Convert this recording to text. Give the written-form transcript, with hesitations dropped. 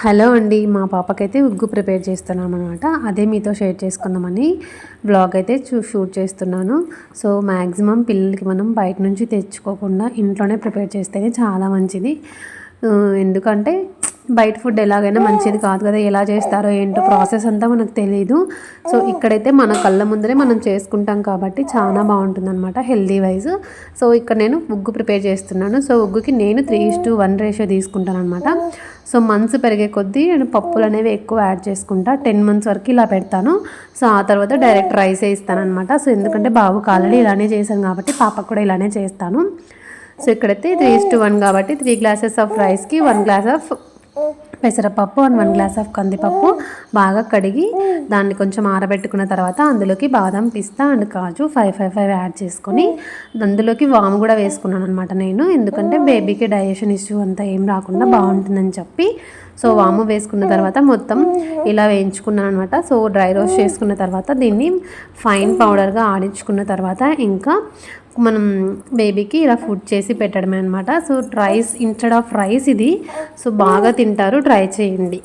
Hello అండి, మా పాపకైతే ఉగ్గు ప్రిపేర్ చేస్తున్నాం అనమాట. అదే మీతో షేర్ చేసుకుందామని వ్లాగ్ అయితే షూట్ చేస్తున్నాను. సో మ్యాక్సిమం పిల్లలకి మనం బయట నుంచి తెచ్చుకోకుండా ఇంట్లోనే ప్రిపేర్ చేస్తేనే చాలా మంచిది. ఎందుకంటే బయట ఫుడ్ ఎలాగైనా మంచిది కాదు కదా, ఎలా చేస్తారో ఏంటో ప్రాసెస్ అంతా మనకు తెలియదు. సో ఇక్కడైతే మన కళ్ళ ముందరే మనం చేసుకుంటాం కాబట్టి చాలా బాగుంటుంది అనమాట, హెల్దీ వైజ్. సో ఇక్కడ నేను ఉగ్గు ప్రిపేర్ చేస్తున్నాను. సో ఉగ్గుకి నేను 3:1 రేషియో తీసుకుంటాను అనమాట. సో మంత్స్ పెరిగే కొద్దీ నేను పప్పులు అనేవి ఎక్కువ యాడ్ చేసుకుంటా. 10 months వరకు ఇలా పెడతాను. సో ఆ తర్వాత డైరెక్ట్ రైసే ఇస్తాను అనమాట. సో ఎందుకంటే బాబుకి ఆల్రెడీ ఇలానే చేశాను కాబట్టి పాపకు కూడా ఇలానే చేస్తాను. సో ఇక్కడైతే 3:1 కాబట్టి 3 glasses ఆఫ్ రైస్కి 1 glass ఆఫ్ పెసరపప్పు అండ్ 1 glass ఆఫ్ కందిపప్పు బాగా కడిగి దాన్ని కొంచెం ఆరబెట్టుకున్న తర్వాత అందులోకి బాదం, పిస్తా అండ్ కాజు 5 యాడ్ చేసుకొని అందులోకి వాము కూడా వేసుకున్నాను అనమాట నేను. ఎందుకంటే బేబీకి డైజెషన్ ఇష్యూ అంతా ఏం రాకుండా బాగుంటుందని చెప్పి. సో వాము వేసుకున్న తర్వాత మొత్తం ఇలా వేయించుకున్నాను అనమాట. సో డ్రై రోస్ట్ చేసుకున్న తర్వాత దీన్ని ఫైన్ పౌడర్గా ఆడించుకున్న తర్వాత ఇంకా మనం బేబీకి ఇలా ఫుడ్ చేసి పెట్టడమే అనమాట. So rice instead of rice ఇది. సో బాగా తింటారు, ట్రై చేయండి.